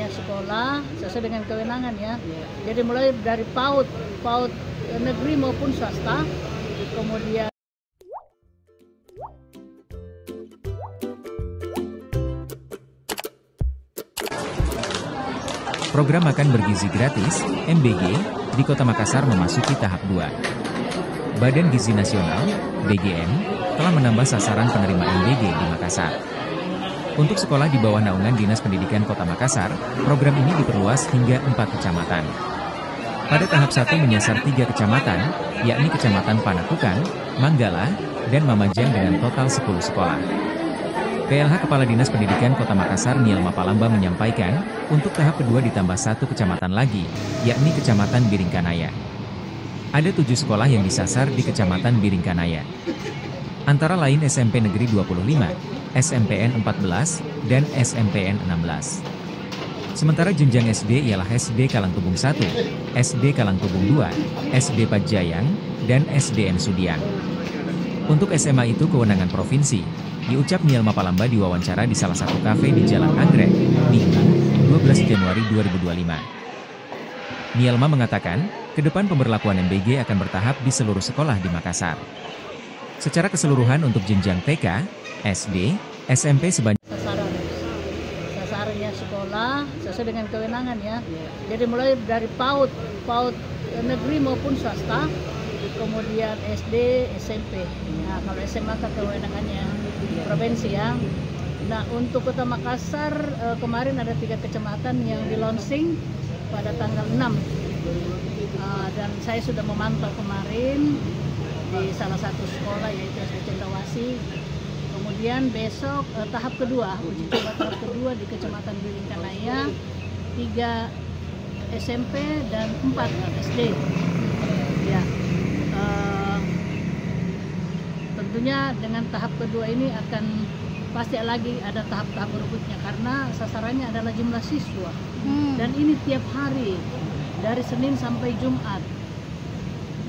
sasarannya sekolah sesuai dengan kewenangan ya. Jadi mulai dari PAUD negeri maupun swasta, kemudian program makan bergizi gratis (MBG) di Kota Makassar memasuki tahap 2. Badan Gizi Nasional (BGN) telah menambah sasaran penerima MBG di Makassar. Untuk sekolah di bawah naungan Dinas Pendidikan Kota Makassar, program ini diperluas hingga 4 kecamatan. Pada tahap 1 menyasar 3 kecamatan, yakni Kecamatan Panakukan, Manggala, dan Mamajang dengan total 10 sekolah. PLH Kepala Dinas Pendidikan Kota Makassar Nielma Palamba menyampaikan, untuk tahap kedua ditambah 1 kecamatan lagi, yakni Kecamatan Biringkanaya. Ada 7 sekolah yang disasar di Kecamatan Biringkanaya. Antara lain SMP Negeri 25, SMPN 14, dan SMPN 16. Sementara jenjang SD ialah SD Kalangtubung 1, SD Kalangtubung 2, SD Pajayang, dan SDN Sudiang. Untuk SMA itu kewenangan provinsi, diucap Nielma Palamba diwawancara di salah satu kafe di Jalan Anggrek, Minggu, 12 Januari 2025. Nielma mengatakan, ke depan pemberlakuan MBG akan bertahap di seluruh sekolah di Makassar. Secara keseluruhan untuk jenjang TK, SD, SMP sebanyak sasarannya sekolah sesuai dengan kewenangan ya. Jadi mulai dari PAUD negeri maupun swasta, kemudian SD, SMP. Nah, kalau SMA kan kewenangannya provinsi ya. Nah, untuk Kota Makassar kemarin ada 3 kecamatan yang di launching pada tanggal 6. Dan saya sudah memantau kemarin di salah satu sekolah yaitu SD Cendrawasih. Kemudian besok tahap kedua, uji coba tahap kedua di Kecamatan Biringkanaya, 3 SMP dan 4 SD. Ya, tentunya dengan tahap kedua ini akan pasti lagi ada tahap-tahap berikutnya karena sasarannya adalah jumlah siswa. Dan ini tiap hari dari Senin sampai Jumat.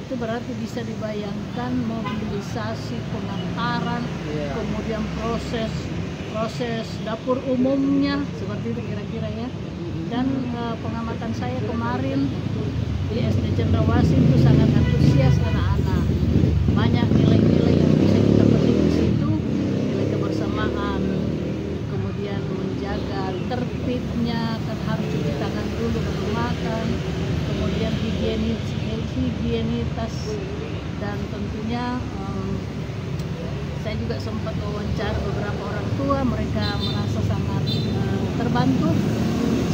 Itu berarti bisa dibayangkan mobilisasi, pengantaran, kemudian proses dapur umumnya seperti itu kira-kira ya. Dan pengamatan saya kemarin di SD Cendrawasih itu sangat antusias anak-anak. Banyak nilai-nilai yang bisa kita petik di situ, nilai kebersamaan, kemudian menjaga tertibnya, kan harus cuci tangan dulu baru makan, kemudian higienitas, dan tentunya saya juga sempat wawancara beberapa orang tua, mereka merasa sangat terbantu.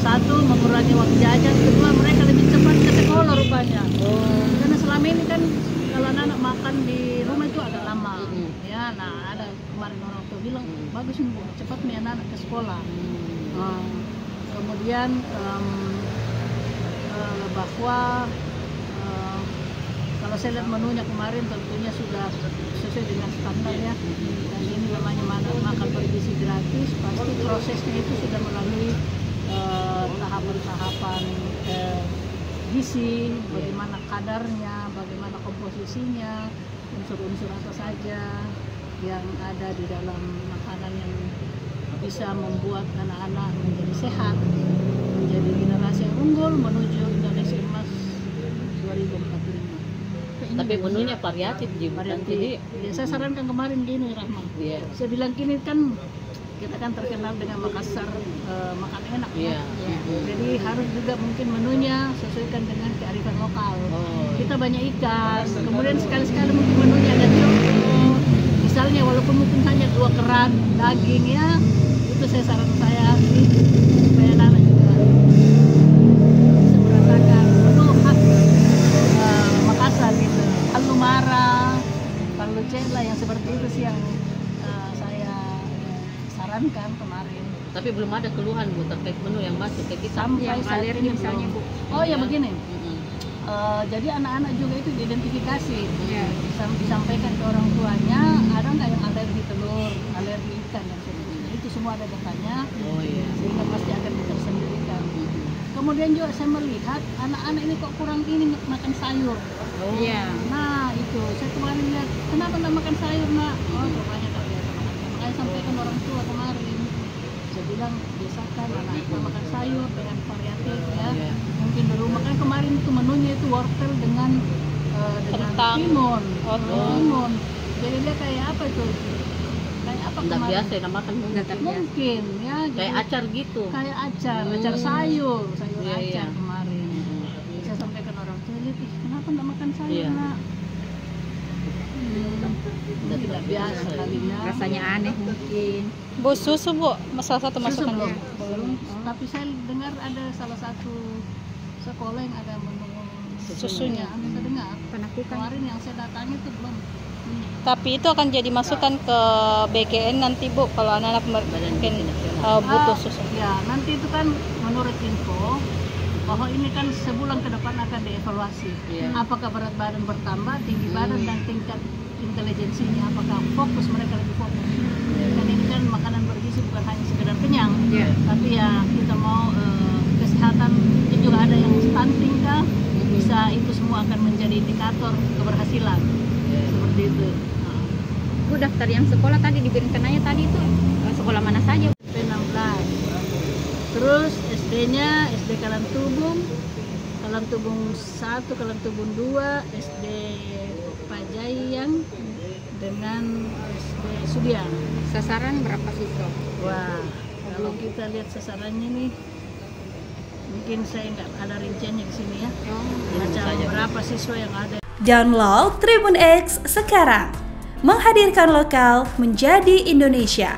Satu, mengurangi uang jajan, kedua mereka lebih cepat ke sekolah rupanya. Karena selama ini kan kalau anak makan di rumah itu agak lama ya. Nah, ada kemarin orang tua bilang bagus nih Bu, cepat nih anak ke sekolah. Kemudian bahwa kalau saya lihat menunya kemarin tentunya sudah sesuai dengan standar ya. Dan ini namanya makan bergizi gratis, pasti prosesnya itu sudah melalui tahapan-tahapan gizi, bagaimana kadarnya, bagaimana komposisinya, unsur-unsur apa saja yang ada di dalam makanan yang bisa membuat anak-anak menjadi sehat, menjadi generasi yang unggul menuju Indonesia Emas 2045. Tapi menunya variatif juga. Jadi ya, saya sarankan kemarin gini Rahma. Saya bilang gini kan kita kan terkenal dengan Makassar makan enak ya. Jadi harus juga mungkin menunya sesuaikan dengan kearifan lokal. Kita banyak ikan, kemudian sekali-sekali mungkin menunya ada contoh. Misalnya walaupun mungkin hanya 2 kerat daging ya, itu saran saya sih supaya anak juga bisa merasakan menu khas Makassar gitu. Palu Mara, palu cela yang seperti itu sih yang saya sarankan kemarin. Tapi belum ada keluhan Bu terkait menu yang masuk ke kita. Sampai saat ini misalnya Bu. Oh ya begini. Jadi anak-anak juga itu diidentifikasi, disampaikan ke orang tuanya, ada nggak yang alergi telur, alergi ikan dan sebagainya. Itu semua ada datanya, sehingga pasti akan ditersendirikan. Kemudian juga saya melihat anak-anak ini kok kurang ini makan sayur. Nah itu saya kemarin lihat, kenapa nggak makan sayur nak? Oh rupanya tak biasa makan. Makanya sampaikan orang tua kemarin. bilang biasakan anak-anak makan sayur dengan variatif ya. Mungkin di rumah kan kemarin itu menunya itu wortel dengan timun. Timun. Jadi dia kayak apa itu? Kayak apa Nggak kemarin? biasa ya makan Mungkin ya. kayak acar gitu. Kayak acar sayur Iya, acar iya. kemarin. Saya sampaikan orang tua, lihat, kenapa nggak makan sayur Iya. nak? Tidak biasa kalinya. Rasanya aneh mungkin. Bu, susu Bu, salah satu Susu masukan belum. Bu. Belum. Tapi saya dengar ada salah satu sekolah yang ada menu Susunya. Anda dengar? Penakukan. Kemarin yang saya datangi itu belum. Tapi itu akan jadi masukan ke BGN nanti Bu, kalau anak-anak mungkin butuh susu. Ya, nanti itu kan menurut info bahwa ini kan sebulan ke depan akan dievaluasi. Iya. Apakah berat badan bertambah, tinggi badan dan tingkat intelijensinya, apakah fokus mereka lebih fokus. Dan ini kan makanan bergizi bukan hanya sekedar kenyang, tapi ya kita mau kesehatan itu juga ada yang stunting kah, bisa itu semua akan menjadi indikator keberhasilan. Seperti itu. Bu, daftar yang sekolah tadi diberikan aja tadi itu sekolah mana saja? P16. Terus SD-nya SD Kalantubung 1, Kalantubung 2, SD Pajayang dengan SD Sudiang. Sasaran berapa siswa? Wah, kalau kita lihat sasarannya nih, mungkin saya nggak ada rinciannya di sini ya. Macam berapa siswa yang ada. Download Tribun X sekarang, menghadirkan lokal menjadi Indonesia.